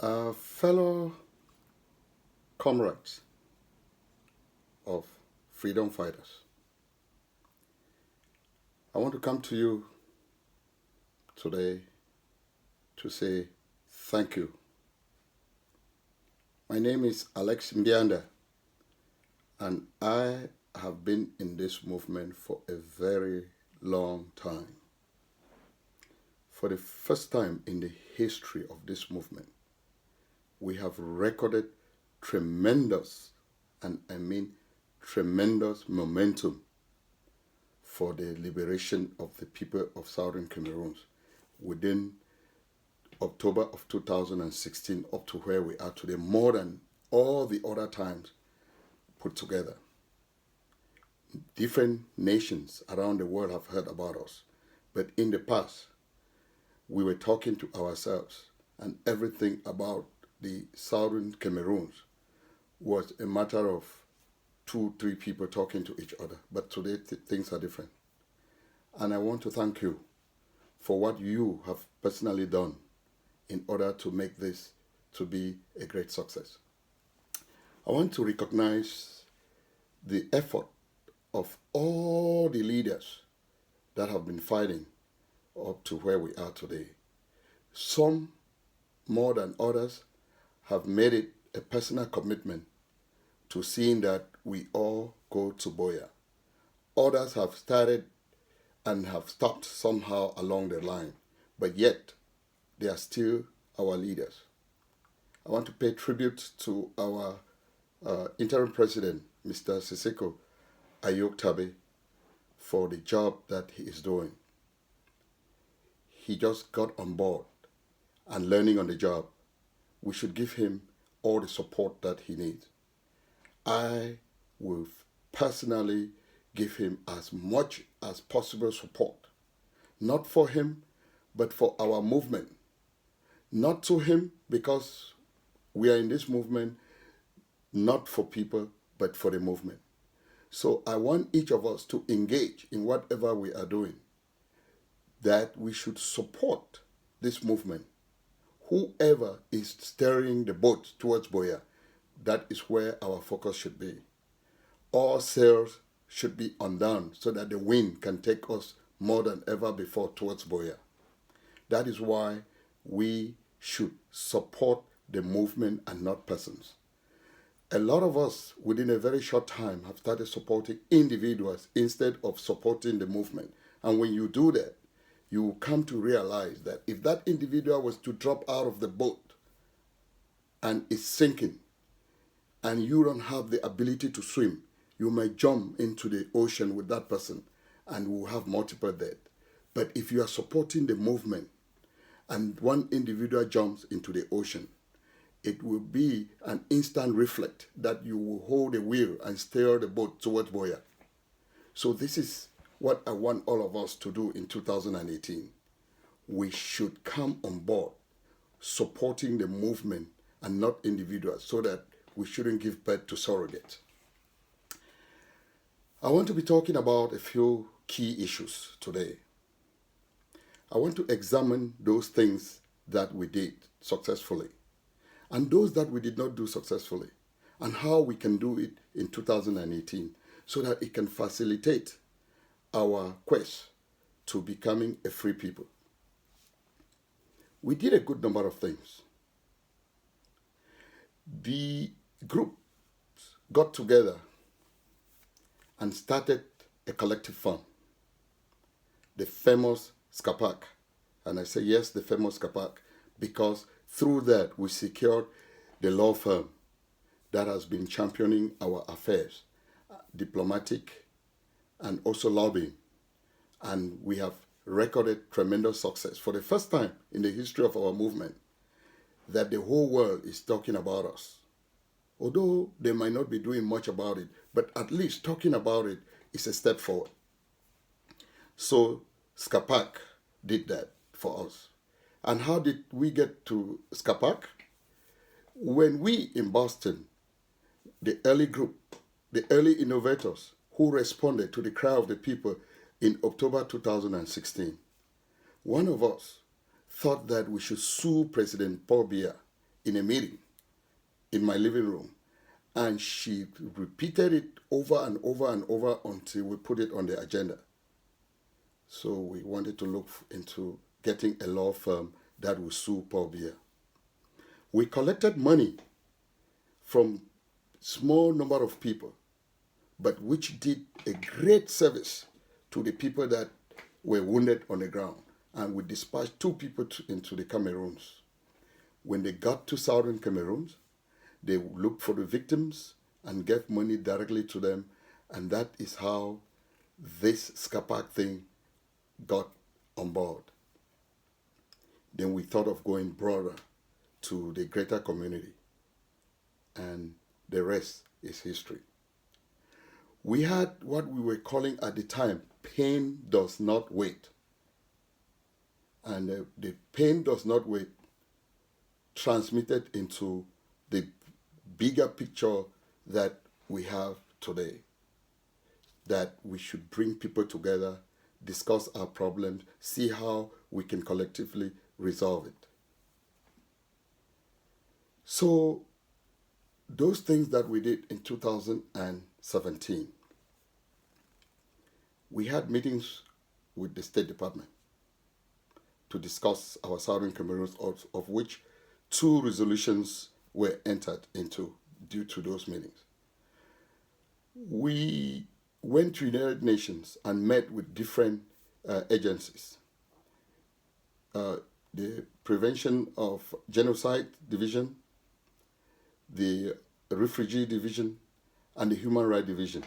Fellow comrades of freedom fighters, I want to come to you today to say thank you. My name is Mbianda, and I have been in this movement for a very long time. For the first time in the history of this movement, we have recorded tremendous, and I mean tremendous momentum for the liberation of the people of Southern Cameroons within October of 2016 up to where we are today, more than all the other times put together. Different nations around the world have heard about us, but in the past, we were talking to ourselves, and everything about the Southern Cameroons was a matter of 2-3 people talking to each other. But today things are different. And I want to thank you for what you have personally done in order to make this to be a great success. I want to recognize the effort of all the leaders that have been fighting up to where we are today. Some, more than others, have made it a personal commitment to seeing that we all go to Buea. Others have started and have stopped somehow along the line, but yet they are still our leaders. I want to pay tribute to our interim president, Mr. Siseko Ayok-Tabe, for the job that he is doing. He just got on board and learning on the job. We should give him all the support that he needs. I will personally give him as much as possible support, not for him, but for our movement. Not to him, because we are in this movement not for people, but for the movement. So I want each of us to engage in whatever we are doing, that we should support this movement. Whoever is steering the boat towards Buea, that is where our focus should be. All sails should be undone so that the wind can take us more than ever before towards Buea. That is why we should support the movement and not persons. A lot of us, within a very short time, have started supporting individuals instead of supporting the movement. And when you do that, you will come to realize that if that individual was to drop out of the boat and is sinking, and you don't have the ability to swim, you might jump into the ocean with that person and will have multiple deaths. But if you are supporting the movement and one individual jumps into the ocean, it will be an instant reflect that you will hold the wheel and steer the boat towards Buea. So this is what I want all of us to do in 2018. We should come on board supporting the movement and not individuals, so that we shouldn't give birth to surrogates. I want to be talking about a few key issues today. I want to examine those things that we did successfully and those that we did not do successfully, and how we can do it in 2018 so that it can facilitate our quest to becoming a free people. We did a good number of things. The groups got together and started a collective fund, the famous SCAPAC. And I say yes, the famous SCAPAC, because through that we secured the law firm that has been championing our affairs, diplomatic and also lobbying. And we have recorded tremendous success for the first time in the history of our movement, that the whole world is talking about us. Although they might not be doing much about it, but at least talking about it is a step forward. So SCAPAC did that for us. And how did we get to SCAPAC? When we in Boston, the early group, the early innovators who responded to the cry of the people in October 2016, one of us thought that we should sue President Paul Biya in a meeting in my living room, and she repeated it over and over and over until we put it on the agenda. So we wanted to look into getting a law firm that will sue Paul Buea. We collected money from small number of people, but which did a great service to the people that were wounded on the ground. And we dispatched 2 people into the Cameroons. When they got to Southern Cameroons, they looked for the victims and gave money directly to them. And that is how this Scapac thing got on board. Then we thought of going broader to the greater community. And the rest is history. We had what we were calling at the time, pain does not wait. And the pain does not wait transmitted into the bigger picture that we have today. That we should bring people together, discuss our problems, see how we can collectively resolve it. So, those things that we did in 2017, we had meetings with the State Department to discuss our Southern Cameroons, of which 2 resolutions were entered into due to those meetings. We went to United Nations and met with different agencies. The Prevention of Genocide Division, the Refugee Division, and the Human Rights Division,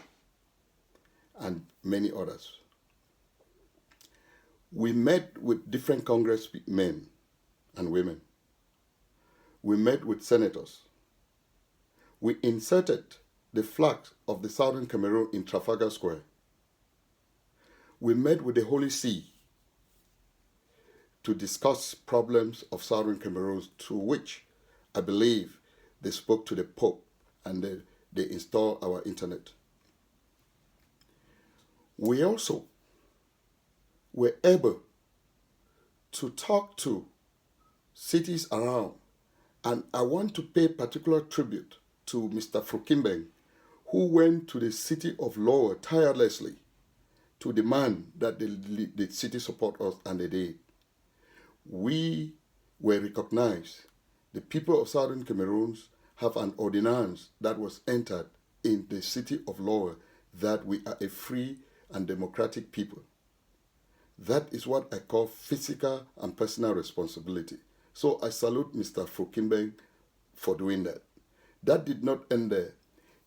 and many others. We met with different congressmen and women. We met with senators. We inserted the flag of the Southern Cameroon in Trafalgar Square. We met with the Holy See to discuss problems of Southern Cameroon, to which I believe they spoke to the Pope and they installed our internet. We also were able to talk to cities around, and I want to pay particular tribute to Mr. Frukimbeng, who went to the city of Lower tirelessly to demand that the city support us, and they did. We were recognized. The people of Southern Cameroons have an ordinance that was entered in the city of Lower that we are a free and democratic people. That is what I call physical and personal responsibility. So I salute Mr. Frukimbeng for doing that. That did not end there.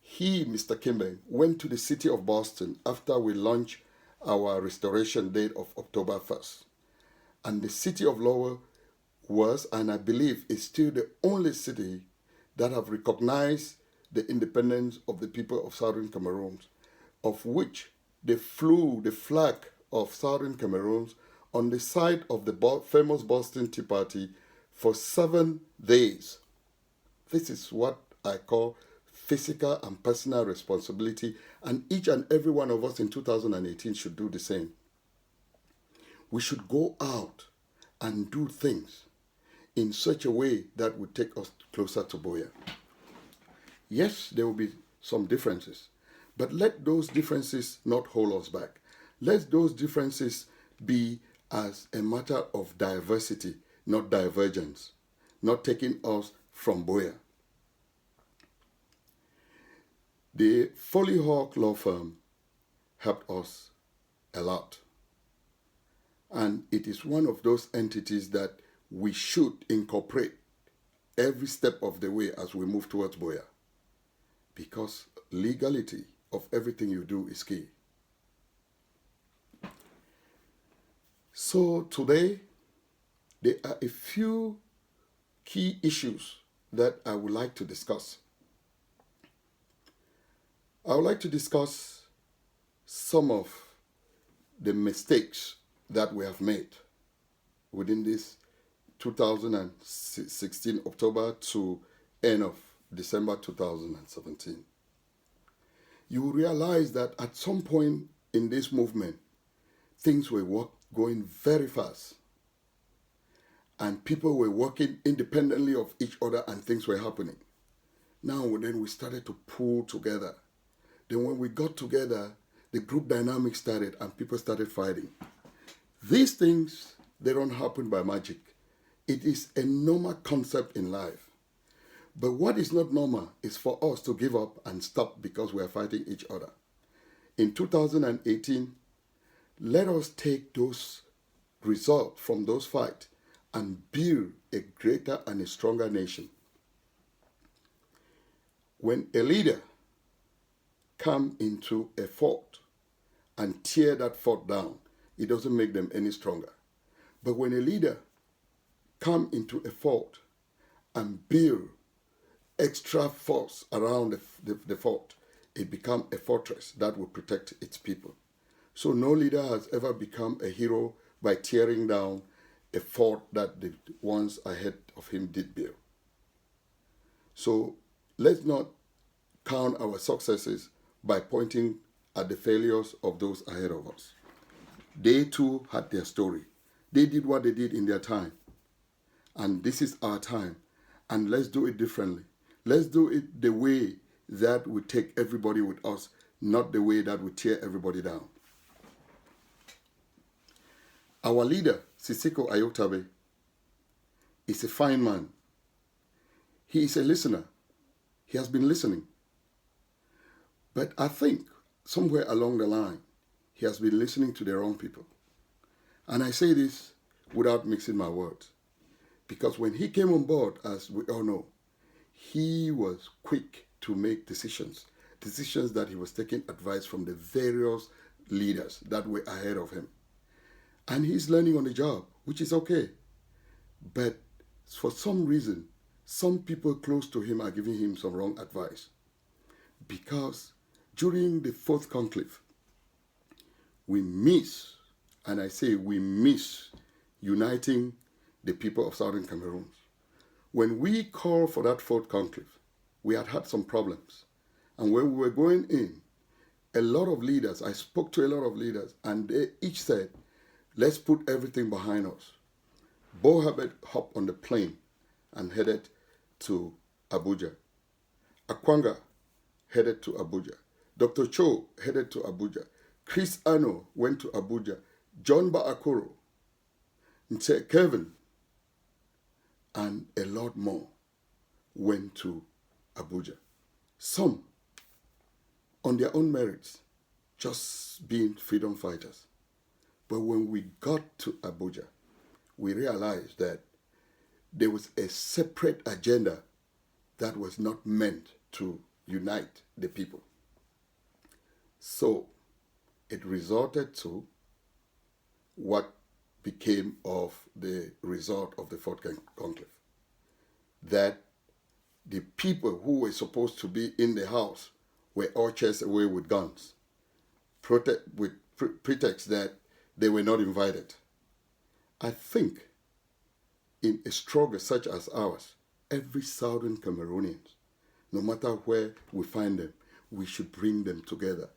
He, Mr. Kimbeng, went to the city of Boston after we launched our restoration date of October 1st. And the city of Lower was, and I believe is still, the only city that have recognized the independence of the people of Southern Cameroon, of which they flew the flag of Southern Cameroon on the side of the famous Boston Tea Party for 7 days. This is what I call physical and personal responsibility, and each and every one of us in 2018 should do the same. We should go out and do things in such a way that would take us closer to Buea. Yes, there will be some differences, but let those differences not hold us back. Let those differences be as a matter of diversity, not divergence, not taking us from Buea. The Foley Hawk law firm helped us a lot. And it is one of those entities that we should incorporate every step of the way as we move towards Buea. Because legality of everything you do is key. So today, there are a few key issues that I would like to discuss. I would like to discuss some of the mistakes that we have made within this 2016 October to end of December 2017. You will realize that at some point in this movement, things were going very fast. and people were working independently of each other and things were happening. Now then we started to pull together. Then when we got together, the group dynamic started and people started fighting. These things, they don't happen by magic. It is a normal concept in life. But what is not normal is for us to give up and stop because we are fighting each other. In 2018, let us take those results from those fights and build a greater and a stronger nation. When a leader comes into a fort and tear that fort down, it doesn't make them any stronger. But when a leader comes into a fort and build extra force around the fort, it becomes a fortress that will protect its people. So no leader has ever become a hero by tearing down a fort that the ones ahead of him did build. So let's not count our successes by pointing at the failures of those ahead of us. They too had their story. They did what they did in their time. And this is our time. And let's do it differently. Let's do it the way that we take everybody with us, not the way that we tear everybody down. Our leader, Sisiko Ayotabe, is a fine man. He is a listener. He has been listening. But I think somewhere along the line, he has been listening to the wrong people. And I say this without mixing my words. Because when he came on board, as we all know, he was quick to make decisions that he was taking advice from the various leaders that were ahead of him. And he's learning on the job, which is okay. But for some reason, some people close to him are giving him some wrong advice. Because during the fourth conclave, we miss, and I say we miss, uniting the people of Southern Cameroons. When we called for that fourth conclave, we had some problems. And when we were going in, a lot of leaders, I spoke to a lot of leaders, and they each said, let's put everything behind us. Buea hopped on the plane and headed to Abuja. Akwanga headed to Abuja. Dr. Cho headed to Abuja. Chris Ano went to Abuja. John Baakoro, Nche Kevin, and a lot more went to Abuja. Some, on their own merits, just being freedom fighters. But when we got to Abuja, we realized that there was a separate agenda that was not meant to unite the people. So it resulted to what became of the result of the fourth conclave. That the people who were supposed to be in the house were all chased away with guns, with pretext that they were not invited. I think in a struggle such as ours, every Southern Cameroonian, no matter where we find them, we should bring them together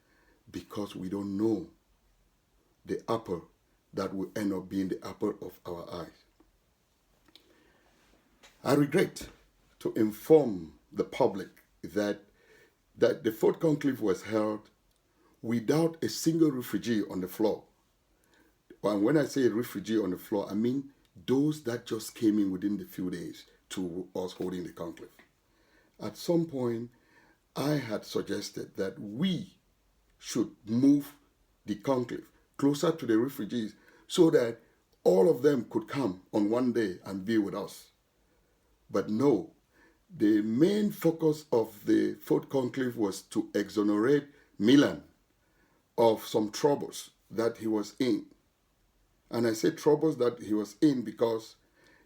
because we don't know the apple that will end up being the apple of our eyes. I regret to inform the public that the fourth conclave was held without a single refugee on the floor. And when I say refugee on the floor, I mean those that just came in within the few days to us holding the conclave. At some point, I had suggested that we should move the conclave closer to the refugees so that all of them could come on one day and be with us. But no, the main focus of the fourth conclave was to exonerate Milan of some troubles that he was in. And I say troubles that he was in because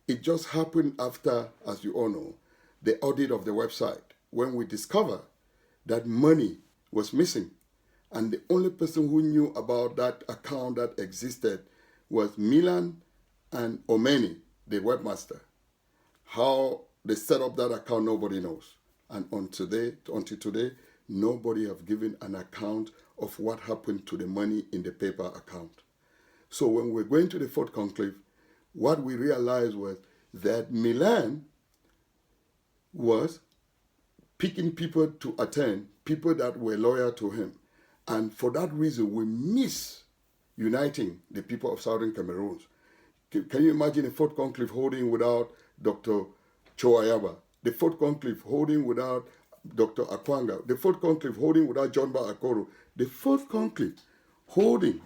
it just happened after, as you all know, the audit of the website, when we discovered that money was missing. And the only person who knew about that account that existed was Milan and Omeni, the webmaster. How they set up that account, nobody knows. And until today, nobody have given an account of what happened to the money in the paper account. So when we're going to the fourth conclave, what we realized was that Milan was picking people to attend, people that were loyal to him. And for that reason, we miss uniting the people of Southern Cameroons. Can you imagine a fourth conclave holding without Dr. Choayaba? The fourth conclave holding without Dr. Akwanga? The fourth conclave holding without John Ba Akoro? The fourth conclave holding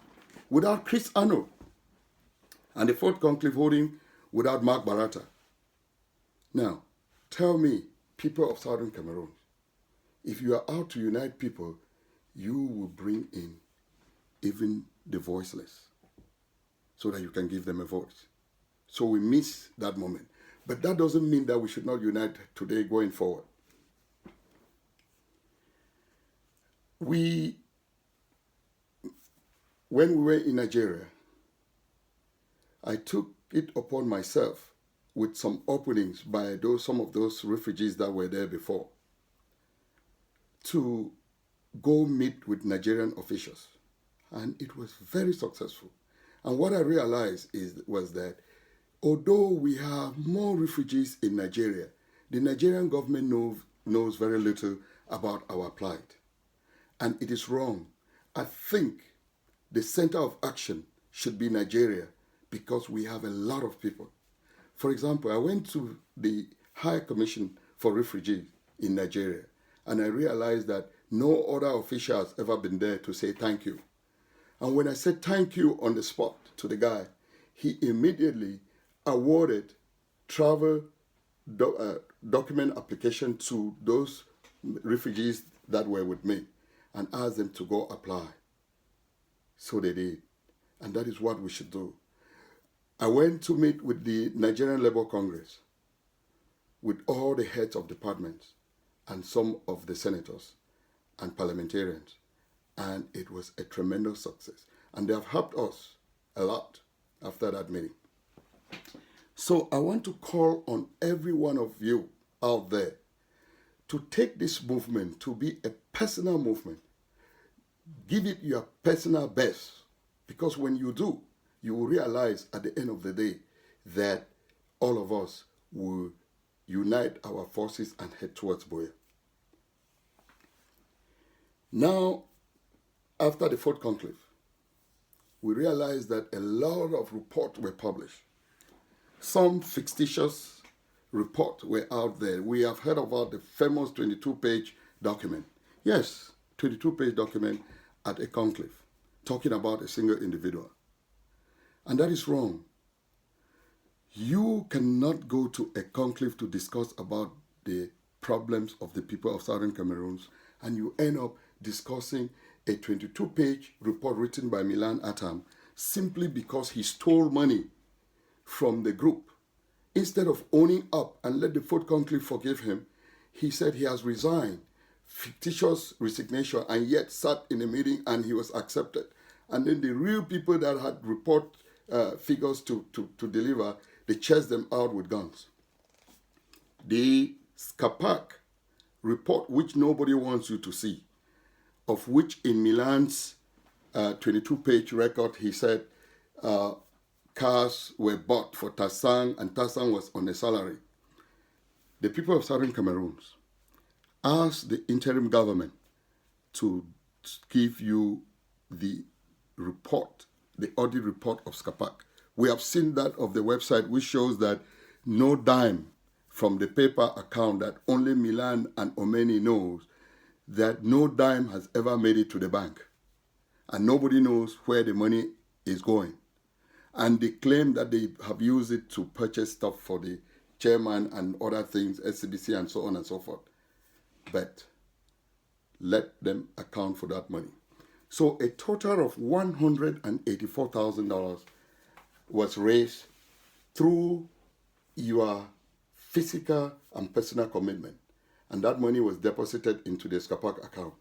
without Chris Arnold? And the fourth conclave holding without Mark Barata? Now, tell me, people of Southern Cameroon, if you are out to unite people, you will bring in even the voiceless so that you can give them a voice. So we miss that moment. But that doesn't mean that we should not unite today going forward. When we were in Nigeria, I took it upon myself with some openings by some of those refugees that were there before to go meet with Nigerian officials. And it was very successful. And what I realized was that although we have more refugees in Nigeria, the Nigerian government knows very little about our plight. And it is wrong. I think the center of action should be Nigeria because we have a lot of people. For example, I went to the High Commission for Refugees in Nigeria, and I realized that no other official has ever been there to say thank you. And when I said thank you on the spot to the guy, he immediately awarded travel document application to those refugees that were with me and asked them to go apply. So they did. And that is what we should do. I went to meet with the Nigerian Labour Congress, with all the heads of departments and some of the senators and parliamentarians. And it was a tremendous success. And they have helped us a lot after that meeting. So I want to call on every one of you out there to take this movement to be a personal movement. Give it your personal best. Because when you do, you will realize at the end of the day that all of us will unite our forces and head towards Buea. Now, after the fourth conclave, we realized that a lot of reports were published. Some fictitious reports were out there. We have heard about the famous 22-page document. Yes, 22-page document at a conclave, talking about a single individual. And that is wrong. You cannot go to a conclave to discuss about the problems of the people of Southern Cameroons, and you end up discussing a 22-page report written by Milan Atam simply because he stole money from the group. Instead of owning up and let the fourth conclave forgive him, he said he has resigned, fictitious resignation, and yet sat in a meeting and he was accepted. And then the real people that had report figures to deliver, they chased them out with guns. The SCAPAC report, which nobody wants you to see, of which in Milan's 22-page record, he said cars were bought for Tassan and Tassan was on a salary. The people of Southern Cameroons asked the interim government to give you the report, the audit report of SCAPAC. We have seen that of the website, which shows that no dime from the paper account that only Milan and Omeni knows, that no dime has ever made it to the bank. And nobody knows where the money is going. And they claim that they have used it to purchase stuff for the chairman and other things, SCBC and so on and so forth. But let them account for that money. So a total of $184,000 was raised through your physical and personal commitment. And that money was deposited into the SCAPAC account.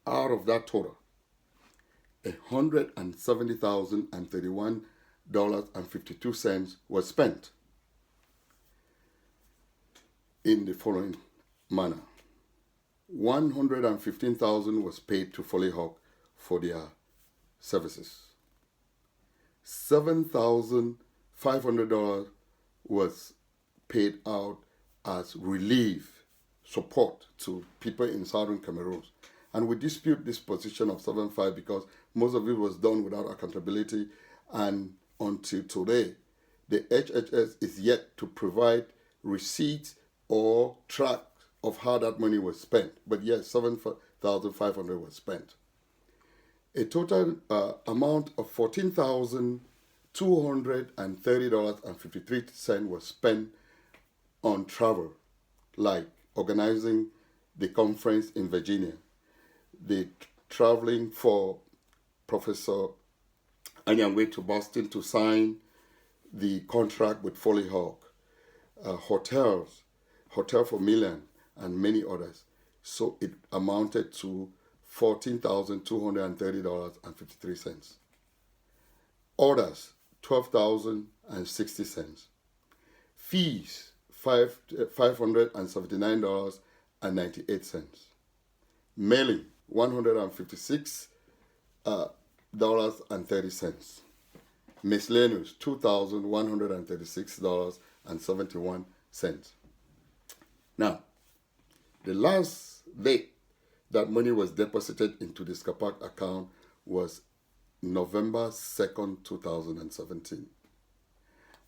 Out of that total, $170,031.52 was spent in the following manner. $115,000 was paid to Foley Hawk for their services. $7,500 was paid out as relief support to people in Southern Cameroons. And we dispute this position of 7.5 because most of it was done without accountability. And until today, the HHS is yet to provide receipts or track of how that money was spent. But yes, 7,500 was spent. A total amount of $14,230.53 was spent on travel, like organizing the conference in Virginia, the traveling for Professor Anyangwe to Boston to sign the contract with Foley Hawk, hotels, Hotel for Milan, and many others. So it amounted to $14,230.53. Orders, $12,060. Fees, $579.98. Mailing, $156.30. Miscellaneous, $2,136.71. Now, the last date that money was deposited into the SCAPAC account was November 2nd, 2017.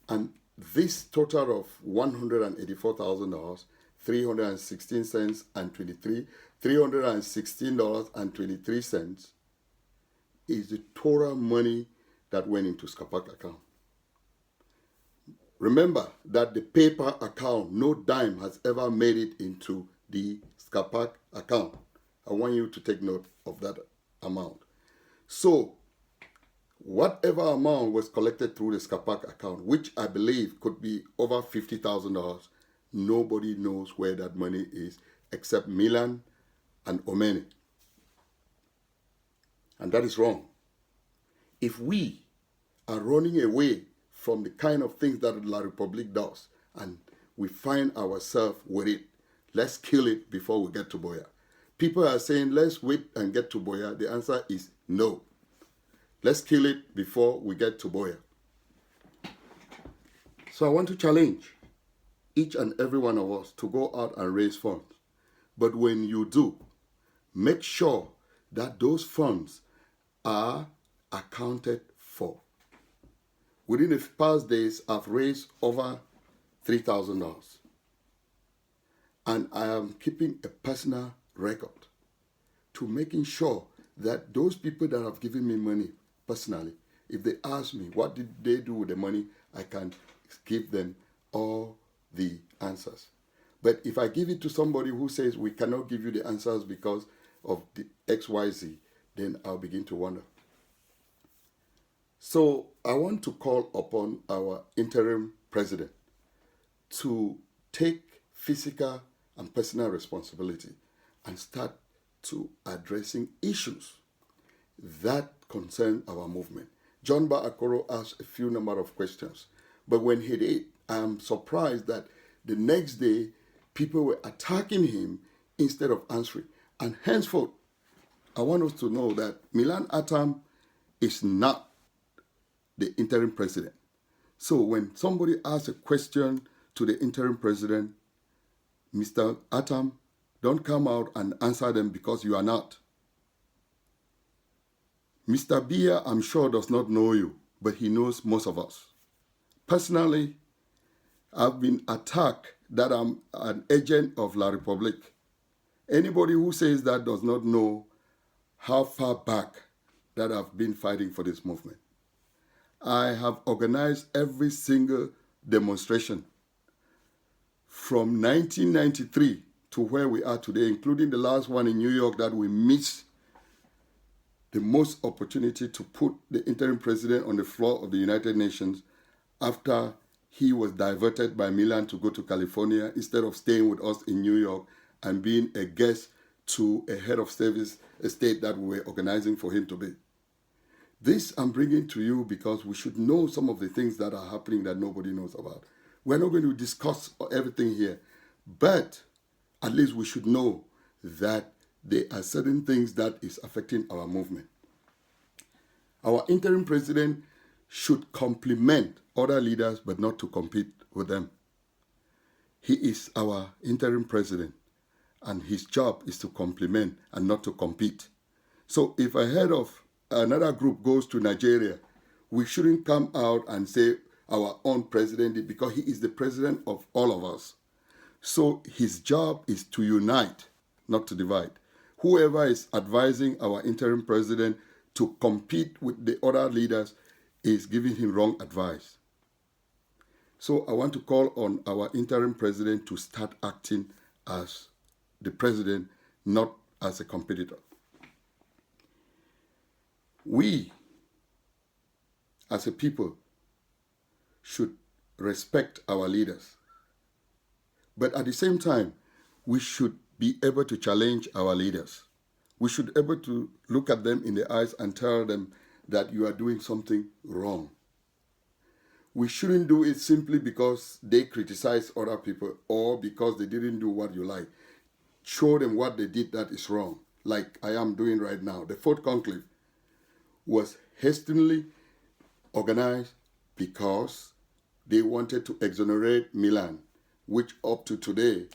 And this total of $184,000, 316 cents and $316.23 is the total money that went into SCAPAC account. Remember that the paper account, no dime has ever made it into the SCAPAC account. I want you to take note of that amount. So, whatever amount was collected through the SCAPAC account, which I believe could be over $50,000, nobody knows where that money is except Milan and Omeni. And that is wrong. If we are running away from the kind of things that La Republique does, and we find ourselves with it, let's kill it before we get to Buea. People are saying, let's wait and get to Buea. The answer is no. Let's kill it before we get to Buea. So I want to challenge each and every one of us to go out and raise funds. But when you do, make sure that those funds are accounted for. Within the past days, I've raised over $3,000. And I am keeping a personal record to making sure that those people that have given me money personally, if they ask me what did they do with the money, I can give them all the answers. But if I give it to somebody who says we cannot give you the answers because of the XYZ, then I'll begin to wonder. So I want to call upon our interim president to take physical and personal responsibility and start to addressing issues that concern our movement. John Ba Akoro asked a few number of questions, but when he did, I'm surprised that the next day people were attacking him instead of answering. And henceforth, I want us to know that Milan Atam is not the interim president. So when somebody asks a question to the interim president, Mr. Atam, don't come out and answer them because you are not. Mr. Buea, I'm sure, does not know you, but he knows most of us. Personally, I've been attacked that I'm an agent of La Republique. Anybody who says that does not know how far back that I've been fighting for this movement. I have organized every single demonstration from 1993 to where we are today, including the last one in New York that we missed the most opportunity to put the interim president on the floor of the United Nations after he was diverted by Milan to go to California instead of staying with us in New York and being a guest to a head of service estate that we were organizing for him to be. This I'm bringing to you because we should know some of the things that are happening that nobody knows about. We're not going to discuss everything here, but at least we should know that there are certain things that is affecting our movement. Our interim president should complement other leaders but not to compete with them. He is our interim president, and his job is to complement and not to compete. So if a head of another group goes to Nigeria, we shouldn't come out and say our own president, because he is the president of all of us. So his job is to unite, not to divide. Whoever is advising our interim president to compete with the other leaders is giving him wrong advice. So I want to call on our interim president to start acting as the president, not as a competitor. We, as a people, should respect our leaders. But at the same time, we should be able to challenge our leaders. We should be able to look at them in the eyes and tell them that you are doing something wrong. We shouldn't do it simply because they criticize other people or because they didn't do what you like. Show them what they did that is wrong, like I am doing right now. The fourth conclave was hastily organized because they wanted to exonerate Milan, which up to today,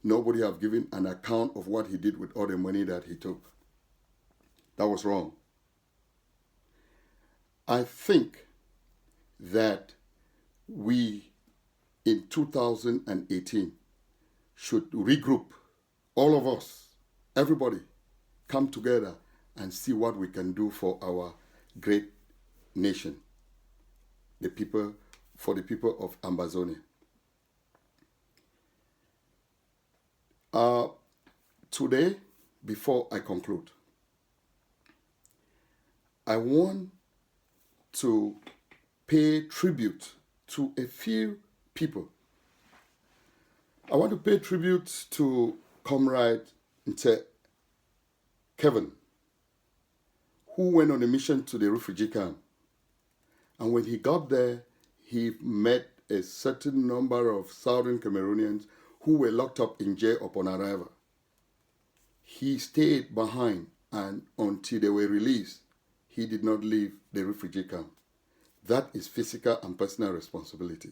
nobody have given an account of what he did with all the money that he took. That was wrong. I think that we, in 2018, should regroup, all of us, everybody, come together and see what we can do for our great nation, for the people of Ambazonia. Today, before I conclude, I want to pay tribute to a few people. I want to pay tribute to Comrade Kevin, who went on a mission to the refugee camp. And when he got there, he met a certain number of Southern Cameroonians who were locked up in jail upon arrival. He stayed behind, and until they were released, he did not leave the refugee camp. That is physical and personal responsibility.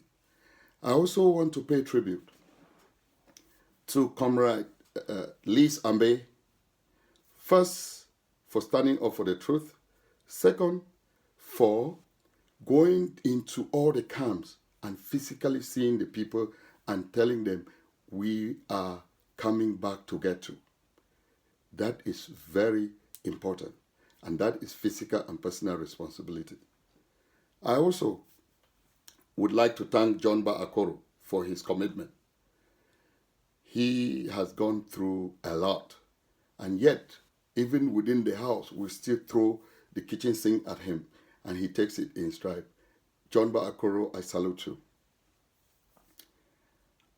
I also want to pay tribute to Comrade Liz Ambe, first, for standing up for the truth. Second, for going into all the camps and physically seeing the people and telling them we are coming back to get you. That is very important, and that is physical and personal responsibility. I also would like to thank John Akoro for his commitment. He has gone through a lot, and yet, even within the house, we still throw the kitchen sink at him, and he takes it in stride. John Akoro, I salute you.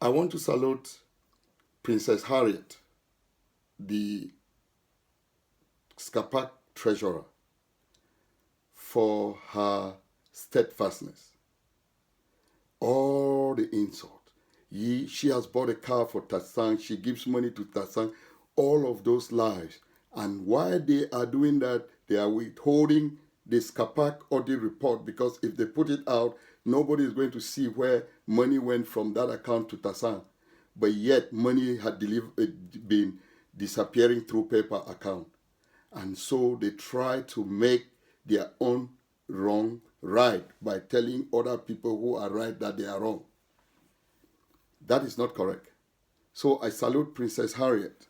I want to salute Princess Harriet, the Skapak treasurer, for her steadfastness. All the insult. She has bought a car for Tassang. She gives money to Tassang. All of those lies. And while they are doing that, they are withholding the Skapak audit report, because if they put it out, nobody is going to see where money went from that account to Tassang. But yet, money had been disappearing through paper account. And so they try to make their own wrong right by telling other people who are right that they are wrong. That is not correct. So I salute Princess Harriet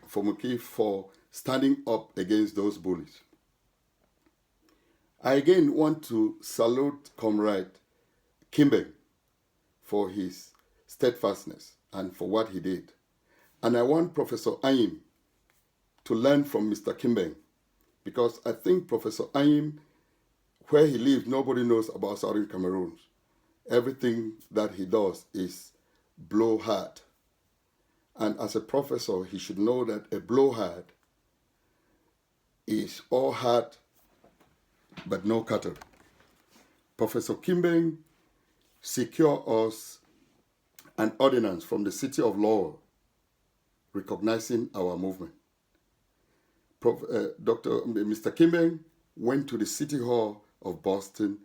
Fomuki for standing up against those bullies. I again want to salute Comrade Kimbe for his steadfastness and for what he did. And I want Professor Ayim to learn from Mr. Kimbe, because I think Professor Ayim, where he lives, nobody knows about Southern Cameroons. Everything that he does is blowhard. And as a professor, he should know that a blowhard is all heart but no cattle. Professor Kimbe secured us an ordinance from the city of Lowell recognizing our movement. Mr. Kimbe went to the City Hall of Boston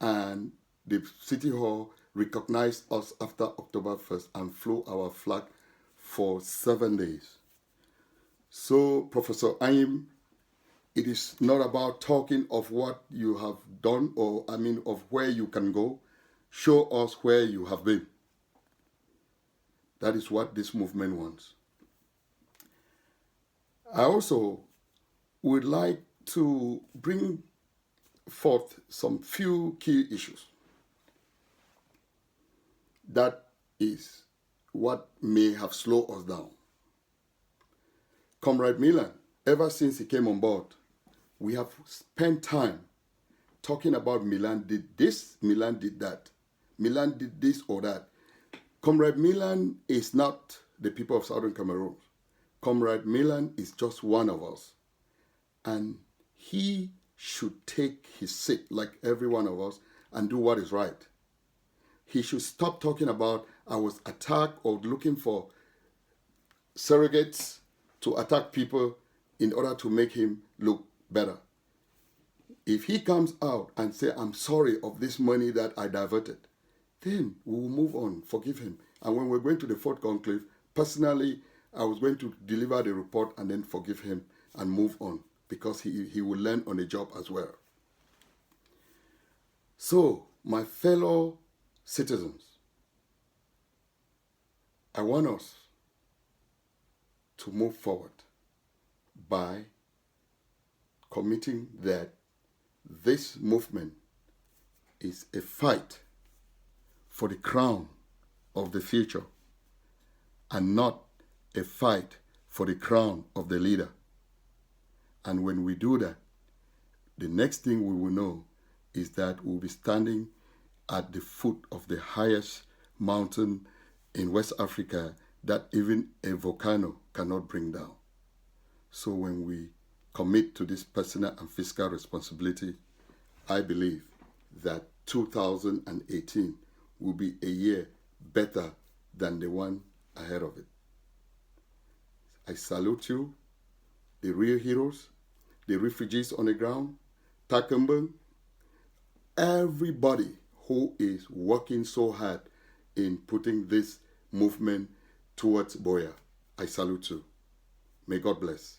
and the City Hall recognized us after October 1st and flew our flag for 7 days. So, Professor Ayim, it is not about talking of what you have done of where you can go. Show us where you have been. That is what this movement wants. I also would like to bring forth some few key issues. That is what may have slowed us down. Comrade Milan, ever since he came on board, we have spent time talking about Milan did this, Milan did that, Milan did this or that. Comrade Milan is not the people of Southern Cameroon. Comrade Milan is just one of us. And he should take his seat like every one of us and do what is right. He should stop talking about I was attacked or looking for surrogates to attack people in order to make him look better. If he comes out and say, I'm sorry of this money that I diverted, then we will move on, forgive him. And when we're going to the fourth conclave, personally, I was going to deliver the report and then forgive him and move on, because he will learn on the job as well. So, my fellow citizens, I want us to move forward by committing that this movement is a fight for the crown of the future and not a fight for the crown of the leader. And when we do that, the next thing we will know is that we'll be standing at the foot of the highest mountain in West Africa that even a volcano cannot bring down. So when we commit to this personal and fiscal responsibility, I believe that 2018 will be a year better than the one ahead of it. I salute you, the real heroes, the refugees on the ground, Takumba, everybody who is working so hard in putting this movement towards Buea. I salute you. May God bless.